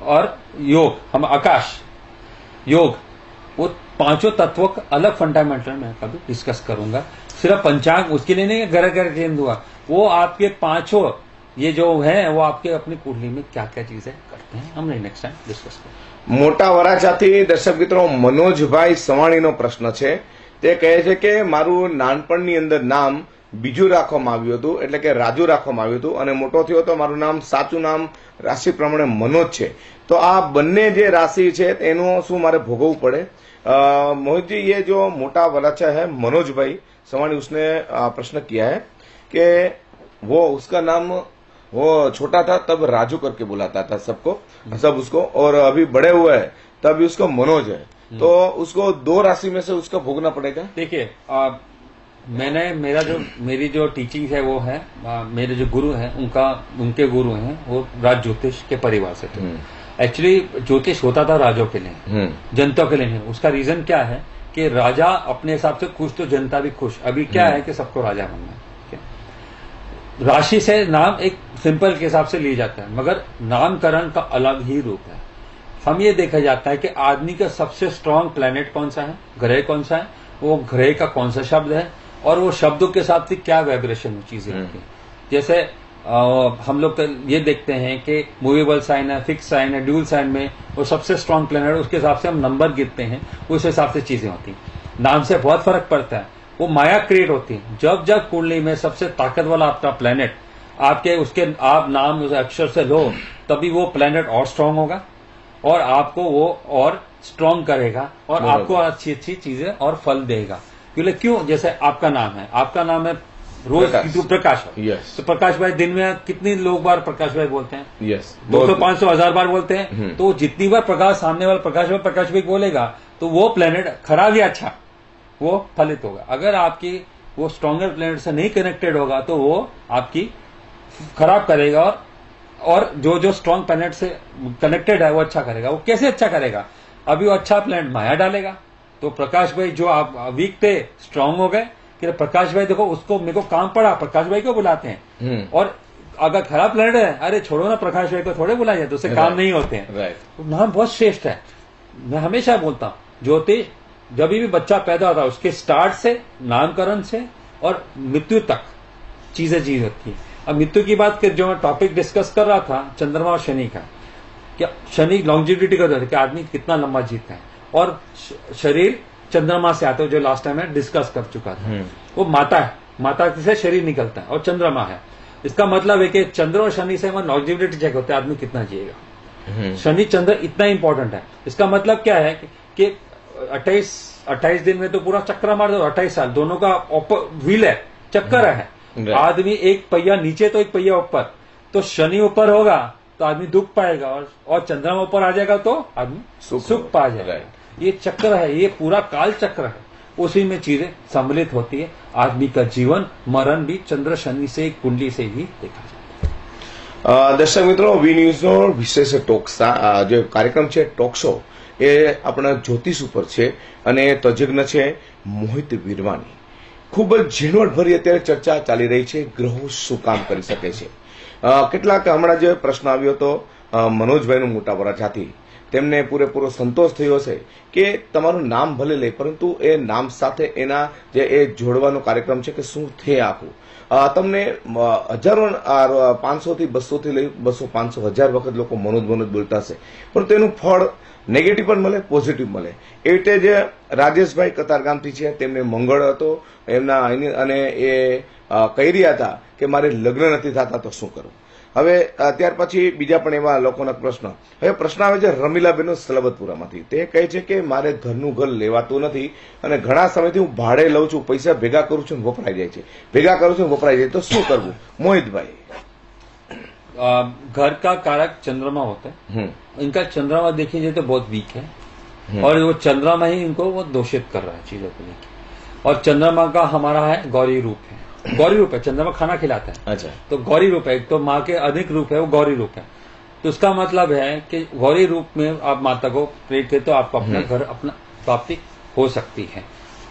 और योग, हम आकाश योग, वो 5 तत्वों का अलग फंडामेंटल मैं कभी डिस्कस करूंगा। सिर्फ पंचांग उसके लिए नहीं ग्रह चेंज हुआ, वो आपके 5 ये जो है वो आपके अपनी कुंडली में क्या क्या चीजें करते हैं, हमने नेक्स्ट टाइम डिस्कस करें। મોટા વરાછાથી દર્શક મિત્રો મનોજભાઈ સવાણીનો પ્રશ્ન છે, તે કહે છે કે મારું નાનપણની અંદર નામ બીજું રાખવામાં આવ્યું હતું, એટલે કે રાજુ રાખવામાં આવ્યું હતું, અને મોટો થયો તો મારું નામ સાચું નામ રાશિ પ્રમાણે મનોજ છે, તો આ બંને જે રાશિ છે તેનું શું મારે ભોગવવું પડે? મોહિતજી, ये जो मोटा वराछा है मनोज भाई सवाणी, उसने प्रश्न किया है कि वो उसका नाम वो छोटा था तब राजू करके बुलाता था सबको, सब उसको, और अभी बड़े हुए हैं तब भी उसको मनोज है, तो उसको 2 राशि में से उसका भोगना पड़ेगा। देखिए मेरी जो टीचिंग है वो है, मेरे जो गुरु हैं उनके गुरु हैं वो राज ज्योतिष के परिवार से थे। एक्चुअली ज्योतिष होता था राजों के लिए, जनता के लिए नहीं। उसका रीजन क्या है कि राजा अपने हिसाब से खुश तो जनता भी खुश। अभी क्या है कि सबको राजा बनना है, राशि से नाम एक सिंपल के हिसाब से लिया जाता है, मगर नामकरण का अलग ही रूप है। हम ये देखा जाता है कि आदमी का सबसे स्ट्रांग प्लेनेट कौन सा है, ग्रह कौन सा है, वो ग्रह का कौन सा शब्द है, और वो शब्दों के साथ ही क्या वाइब्रेशन चीजें होती है। जैसे हम लोग तो ये देखते हैं कि मूवेबल साइन है, फिक्स साइन है, ड्यूल साइन में वो सबसे स्ट्रांग प्लेनेट, उसके हिसाब से हम नंबर गिनते हैं, उस हिसाब से चीजें होती हैं। नाम से बहुत फर्क पड़ता है, वो माया क्रिएट होती है। जब जब कुंडली में सबसे ताकत वाला आपका प्लेनेट आपके उसके आप नाम उस अक्षर से लो, तभी वो प्लेनेट और स्ट्रांग होगा और आपको वो और स्ट्रांग करेगा और आपको अच्छी अच्छी चीजें और फल देगा। क्यों? जैसे आपका नाम है रोज प्रकाश भाई। yes. तो प्रकाश भाई दिन में कितनी लोग बार प्रकाश भाई बोलते हैं? 200, 500, 1000 बार बोलते हैं। तो जितनी बार प्रकाश सामने वाला प्रकाश भाई बोलेगा तो वो प्लेनेट खराब या अच्छा वो फलित होगा। अगर आपकी वो स्ट्रॉन्गर प्लेनेट से नहीं कनेक्टेड होगा तो वो आपकी खराब करेगा, और जो स्ट्रॉन्ग प्लेनेट से कनेक्टेड है वो अच्छा करेगा। वो कैसे अच्छा करेगा? अभी वो अच्छा प्लेनेट माया डालेगा, तो प्रकाश भाई जो आप वीक थे स्ट्रांग हो गए कि प्रकाश भाई देखो उसको मेरे को काम पड़ा, प्रकाश भाई को बुलाते हैं। और अगर खराब प्लेनेट है, अरे छोड़ो ना, प्रकाश भाई को थोड़े बुलाया जाए, उससे काम नहीं होते हैं। तो नाम बहुत श्रेष्ठ है। मैं हमेशा बोलता हूं ज्योतिष जब भी बच्चा पैदा होता है उसके स्टार्ट से, नामकरण से और मृत्यु तक चीजें होती है। अब मृत्यु की बात कर, जो मैं टॉपिक डिस्कस कर रहा था चंद्रमा और शनि का, क्या शनि लॉन्जिविटी का कि आदमी कितना लंबा जीता है, और शरीर चंद्रमा से आता है, जो लास्ट टाइम मैं डिस्कस कर चुका था। वो माता है, माता से शरीर निकलता है और चंद्रमा है। इसका मतलब है कि चंद्र और शनि से हमारा लॉन्जिविटी चेक होता है, आदमी कितना जिएगा। शनि चंद्र इतना इंपॉर्टेंट है। इसका मतलब क्या है कि 28 दिन में तो पूरा चक्कर मार दो, 28 साल दोनों का व्हील है, चक्कर है। आदमी एक पहिया नीचे तो एक पहिया ऊपर, तो शनि ऊपर होगा तो आदमी दुख पाएगा, और चंद्रमा ऊपर आ जाएगा तो आदमी सुख पा जाएगा। ये चक्र है, ये पूरा काल चक्र है, उसी में चीजें सम्मिलित होती है। आदमी का जीवन मरण भी चंद्र शनि से, कुंडली से ही देखा जाता है। दर्शक मित्रों, वी न्यूज नो विशेष टोक जो कार्यक्रम है टॉक शो, એ આપણા જ્યોતિષ ઉપર છે અને તજજ્ઞ છે મોહિત વિરવાની. ખૂબ જ ઝીણવટભરી અત્યારે ચર્ચા ચાલી રહી છે, ગ્રહો શું કામ કરી શકે છે. કેટલાક હમણાં જે પ્રશ્ન આવ્યો હતો મનોજભાઈનું મોટા વરાછાથી, તેમને પૂરેપૂરો સંતોષ થયો છે કે તમારું નામ ભલે લે પરંતુ એ નામ સાથે એના જે એ જોડવાનો કાર્યક્રમ છે કે શું છે આખું. તમને હજારો 500 થી 200 થી લઈ 200 500 1000 વખત લોકો મનોજ બોલતા હશે, પરંતુ એનું ફળ નેગેટિવ પણ મળે, પોઝિટિવ મળે. એ રીતે જે રાજેશભાઈ કતારગામથી છે તેમને મંગળ હતો એમના અને એ કહી રહ્યા હતા કે મારે લગ્ન નથી થતા તો શું કરું. હવે ત્યાર પછી બીજા પણ એવા લોકોના પ્રશ્ન. હવે પ્રશ્ન આવે છે રમીલાબેન સલબતપુરામાંથી. તે કહે છે કે મારે ઘરનું ઘર લેવાતું નથી અને ઘણા સમયથી હું ભાડે લઉં છું, પૈસા ભેગા કરું છું વપરાઈ જાય છે, ભેગા કરું છું વપરાઈ જાય, તો શું કરવું મોહિતભાઈ? घर का कारक चंद्रमा होता है, इनका चंद्रमा देखिए जाए तो बहुत वीक है और वो चंद्रमा ही इनको वो दोषित कर रहा है चीजों को लेकर. और चंद्रमा का हमारा है गौरी रूप है, गौरी रूप है. चंद्रमा खाना खिलाता है, अच्छा, तो गौरी रूप है. एक तो माँ के अधिक रूप है वो गौरी रूप है. तो उसका मतलब है कि गौरी रूप में आप माता को प्रेरित करते तो आपको अपना घर अपना प्राप्ति हो सकती है.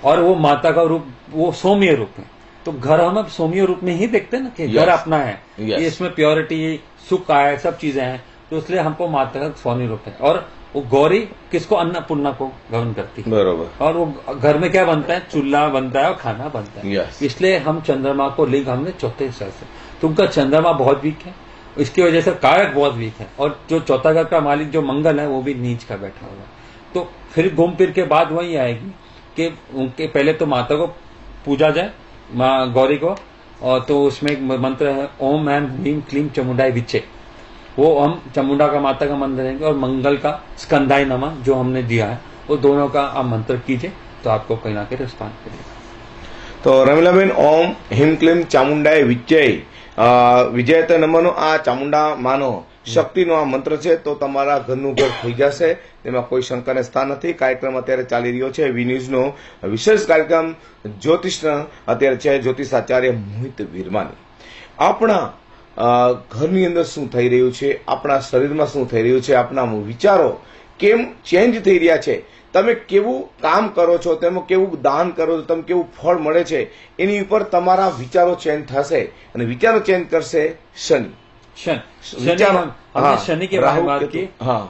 और वो माता का रूप वो सौम्य रूप है, तो घर हम सौम्य रूप में ही देखते हैं ना कि घर अपना है, ये इसमें प्योरिटी सुख आए सब चीजें हैं, तो इसलिए हमको माता का सौम्य रूप है. और वो गौरी किसको अन्नपूर्णा को गमन करती है, बरोबर. और वो घर में क्या बनता है, चूल्हा बनता है और खाना बनता है. Yes. इसलिए हम चंद्रमा को लिंक हमने चौथे स्तर से. तो उनका चंद्रमा बहुत वीक है, इसकी वजह से कारक बहुत वीक है. और जो चौथा घर का मालिक जो मंगल है वो भी नीच का बैठा हुआ है. तो फिर घूम फिर के बाद वही आएगी कि उनके पहले तो माता को पूजा जाए, माँ गौरी को, और तो उसमें एक मंत्र है ओम ऐम ह्रीम क्लीम चमुंडाई विच्चे. वो हम चमुंडा का माता का मंत्र है और मंगल का स्कंदाई नमः जो हमने दिया है, वो दोनों का आप मंत्र कीजिए तो आपको कहीं ना कहीं रिस्पॉन्स मिलेगा. તો રમીલાબેન ઓમ હિમ ક્લીમ ચામુંડાય વિજય વિજય તે નમનો આ ચામુંડા માનો શક્તિનો આ મંત્ર છે તો તમારા ઘરનું ઘર થઈ જશે, તેમાં કોઈ શંકાને સ્થાન નથી. કાર્યક્રમ અત્યારે ચાલી રહ્યો છે વી ન્યૂઝનો વિશેષ કાર્યક્રમ જ્યોતિષના અત્યારે છે જ્યોતિષાચાર્ય મોહિત વિરમાની. આપણા ઘરની અંદર શું થઈ રહ્યું છે, આપણા શરીરમાં શું થઈ રહ્યું છે, આપણા વિચારો કેમ ચેન્જ થઈ રહ્યા છે, તમે કેવું કામ કરો છો, તેમાં કેવું દાન કરો છો, તમે કેવું ફળ મળે છે, એની ઉપર તમારા વિચારો ચેન્જ થશે અને વિચારો ચેન્જ કરશે શનિ. हमने शनि के बारे में बात की,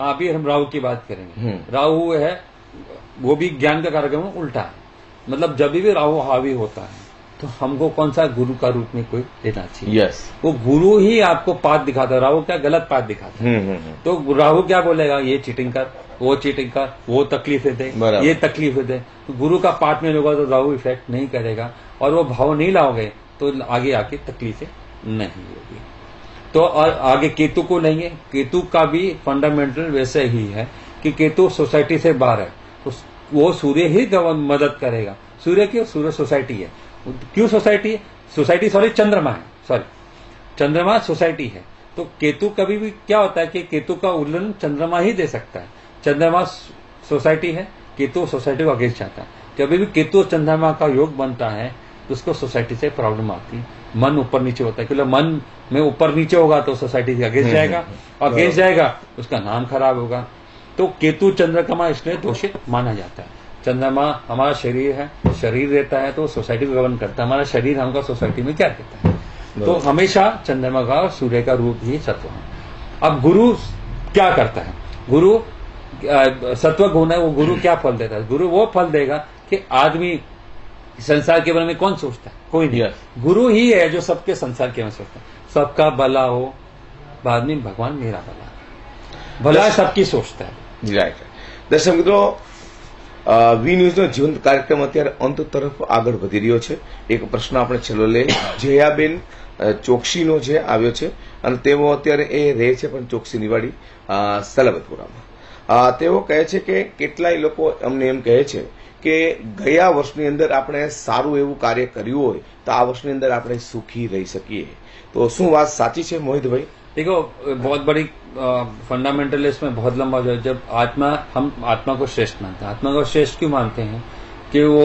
अभी हम राहु की बात करेंगे. राहु है वो भी ज्ञान का कार्यक्रम उल्टा है. मतलब जब भी राहु हावी होता है तो हमको कौन सा गुरु का रूप में कोई लेना चाहिए. यस, वो गुरु ही आपको पाथ दिखाता है. राहु क्या गलत पाथ दिखाता है. तो राहु क्या बोलेगा, ये चीटिंग कर, वो चीटिंग कर, वो तकलीफें दे, ये तकलीफें दे. तो गुरु का पाठ में होगा तो राहु इफेक्ट नहीं करेगा और वो भाव नहीं लाओगे तो आगे आके तकलीफें नहीं होगी. तो और आगे केतु को लेंगे. केतु का भी फंडामेंटल वैसे ही है कि केतु सोसाइटी से बाहर है, तो वो सूर्य ही मदद करेगा. सूर्य की सूर्य सोसाइटी है. क्यों सोसाइटी है, सोसाइटी सॉरी चंद्रमा है, सॉरी चंद्रमा सोसाइटी है. तो केतु कभी भी क्या होता है कि केतु का उल्लंघन चंद्रमा ही दे सकता है. चंद्रमा सोसाइटी है, केतु सोसाइटी को अगेंस्ट जाता है. कभी भी केतु चंद्रमा का योग बनता है तो उसको सोसाइटी से प्रॉब्लम आती है. मन ऊपर नीचे होता है, क्योंकि मन में ऊपर नीचे होगा तो सोसाइटी से अगेंस्ट जाएगा, और अगेंस्ट जाएगा उसका नाम खराब होगा. तो केतु चंद्रमा इसलिए दोषित माना जाता है. चंद्रमा हमारा शरीर है, शरीर रहता है तो सोसाइटी को गवर्न करता है. हमारा शरीर हमका सोसाइटी में क्या कहता है. तो हमेशा चंद्रमा का और सूर्य का रूप ही सत्व है. अब गुरु क्या करता है, गुरु सत्व गुण है, वो गुरु क्या फल देता है. गुरु वो फल देगा कि आदमी संसार के बारे में कौन सोचता है, कोई नहीं. गुरु ही है जो सबके संसार के बारे में सोचता है. सबका भला हो, बाद में भगवान मेरा भला, भला सबकी सोचता है. રાઈટ. દર્શક મિત્રો, વી ન્યૂઝનો જીવંત કાર્યક્રમ અત્યારે અંત તરફ આગળ વધી રહ્યો છે. એક પ્રશ્ન આપણે છેલ્લો લે. જયાબેન ચોકસીનો છે આવ્યો છે અને તેઓ અત્યારે એ રહે છે પણ ચોકસીની વાડી સલાબતપુરામાં. તેઓ કહે છે કે કેટલાય લોકો અમને એમ કહે છે કે ગયા વર્ષની અંદર આપણે સારું એવું કાર્ય કર્યું હોય તો આ વર્ષની અંદર આપણે સુખી રહી શકીએ. તો શું વાત સાચી છે મોહિતભાઈ? देखो बहुत बड़ी फंडामेंटल इसमें बहुत लंबा जो है. जब हम आत्मा को श्रेष्ठ मानते हैं. आत्मा को श्रेष्ठ क्यों मानते हैं कि वो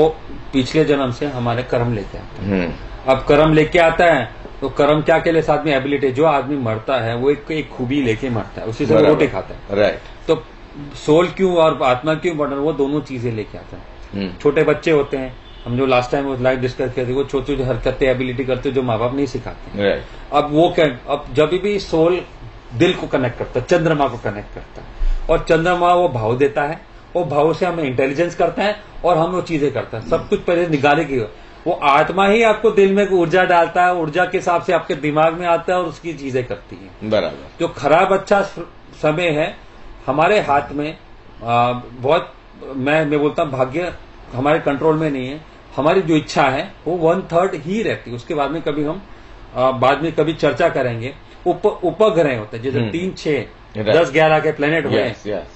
पिछले जन्म से हमारे कर्म लेके आता है. अब कर्म लेके आता है तो कर्म क्या के लिए साथ में एबिलिटी. जो आदमी मरता है वो एक खूबी लेके मरता है, उसी से रोटी खाता है. राइट. तो सोल क्यों और आत्मा क्यों इम्पोर्टेंट, वो दोनों चीजें लेके आता है। छोटे बच्चे होते हैं, हम जो लास्ट टाइम लाइव डिस्कस किए थे, वो छोटी छोटी हरकतें एबिलिटी करते जो माँ बाप नहीं सिखाते। राइट। अब वो क्या, अब जब भी सोल दिल को कनेक्ट करता है, चंद्रमा को कनेक्ट करता है, और चंद्रमा वो भाव देता है, वो भाव से हमें इंटेलिजेंस करता है और हम वो चीजें करता है। सब कुछ पहले निकाले की वो आत्मा ही आपको दिल में ऊर्जा डालता है, ऊर्जा के हिसाब से आपके दिमाग में आता है और उसकी चीजें करती है। बराबर। जो खराब अच्छा समय है हमारे हाथ में, बहुत मैं बोलता हूँ भाग्य हमारे कंट्रोल में नहीं है। हमारी जो इच्छा है वो 1/3 ही रहती है, उसके बाद में कभी हम बाद में कभी चर्चा करेंगे। उपग्रह होते हैं, जैसे 3, 6, 10, 11 के प्लेनेट हुए,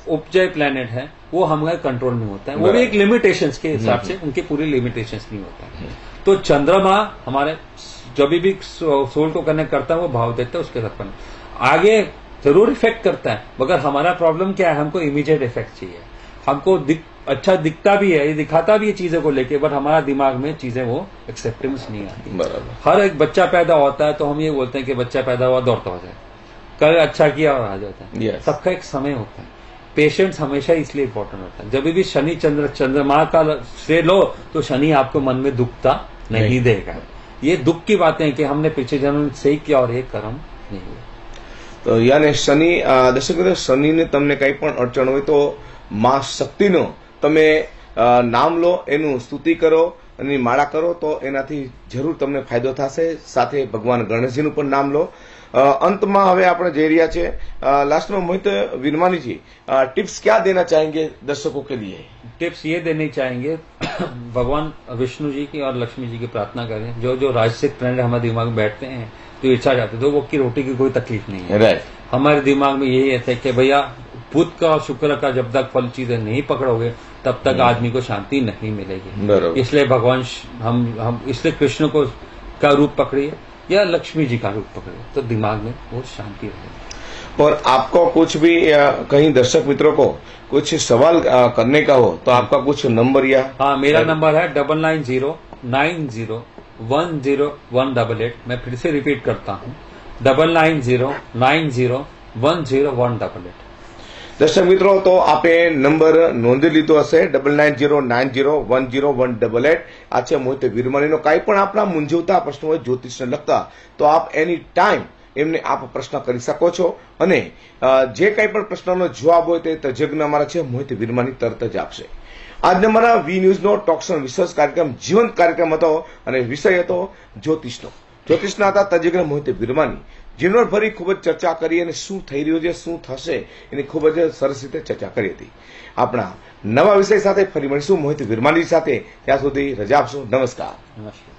उपजय प्लेनेट है, वो हमारे कंट्रोल में होता है। वो भी एक लिमिटेशंस के हिसाब से, उनके पूरी लिमिटेशंस नहीं होता है। तो चंद्रमा हमारे जब भी सोल को कनेक्ट करता है वो भाव देता है, उसके साथ आगे जरूर इफेक्ट करता है। मगर हमारा प्रॉब्लम क्या है, हमको इमीडिएट इफेक्ट चाहिए। हमको अच्छा दिखता भी है, ये दिखाता भी है चीजों को लेके, बट हमारा दिमाग में चीजें वो एक्सेप्टेंस नहीं आती। हर एक बच्चा पैदा होता है तो हम ये बोलते हैं कि बच्चा पैदा हुआ दौड़ता हो जाए, कल अच्छा किया और आ जाता है। सबका एक समय होता है। पेशेंस हमेशा इसलिए इंपॉर्टेंट होता है। जब भी शनि चंद्रमा का से लो तो शनि आपको मन में दुखता नहीं देगा। ये दुख की बातें हैं कि हमने पिछले जन्म सही किया और ये कर्म नहीं हुआ। તો યાને શનિ દર્શક મિત્રો, શનિને તમને કંઈ પણ અડચણ હોય તો માં શક્તિનો તમે નામ લો, એનું સ્તુતિ કરો અને માળા કરો તો એનાથી જરૂર તમને ફાયદો થશે। સાથે ભગવાન ગણેશજીનું પણ નામ લો। અંતમાં હવે આપણે જઈ રહ્યા છે લાસ્ટમાં મોહિત વિરમાનીજી, टिप्स क्या देना चाहेंगे दर्शकों के लिए? टिप्स ये देने चाहेंगे भगवान विष्णु जी की और लक्ष्मी जी की प्रार्थना करें। जो जो राजसिक प्लेनेट हमारे दिमाग में बैठते हैं तो इच्छा जाती है, तो वो की रोटी की कोई तकलीफ नहीं है। राइट। हमारे दिमाग में यही है कि भैया बुध का और शुक्र का जब तक फल चीजें नहीं पकड़ोगे तब तक आदमी को शांति नहीं मिलेगी। इसलिए भगवान हम इसलिए कृष्ण को का रूप पकड़िए या लक्ष्मी जी का रूप पकड़िए तो दिमाग में वो शांति रहेगी। और आपको कुछ भी कहीं दर्शक मित्रों को कुछ सवाल करने का हो तो आपका कुछ नंबर या? हाँ, मेरा नंबर है 9909010188। मैं फिर से रिपीट करता हूँ 9909010188। દર્શક મિત્રો, તો આપે નંબર નોંધી લીધો હશે 9909010188। આ છે મોહિત વિરમાણીનો। કાંઈ પણ આપણા મૂંઝવતા પ્રશ્નો હોય જ્યોતિષને લગતા તો આપ એની ટાઈમ એમને આપ પ્રશ્ન કરી શકો છો અને જે કંઈ પણ પ્રશ્નનો જવાબ હોય તે તજજ્ઞ અમારા છે મોહિત વિરમાણી તરત જ આપશે। આજના અમારા વી ન્યૂઝનો ટોક્સન વિશેષ કાર્યક્રમ જીવંત કાર્યક્રમ હતો અને વિષય હતો જ્યોતિષનો। જ્યોતિષના હતા તજજ્ઞ મોહિત વિરમાણી। જીવનભરી ખૂબ જ ચર્ચા કરી અને શું થઈ રહ્યું છે, શું થશે એની ખૂબ જ સરસ રીતે ચર્ચા કરી હતી। આપણા નવા વિષય સાથે ફરી મળીશું મોહિત વિરમાણી સાથે। ત્યાં સુધી રજા આપશો। નમસ્કાર। नमस्कार।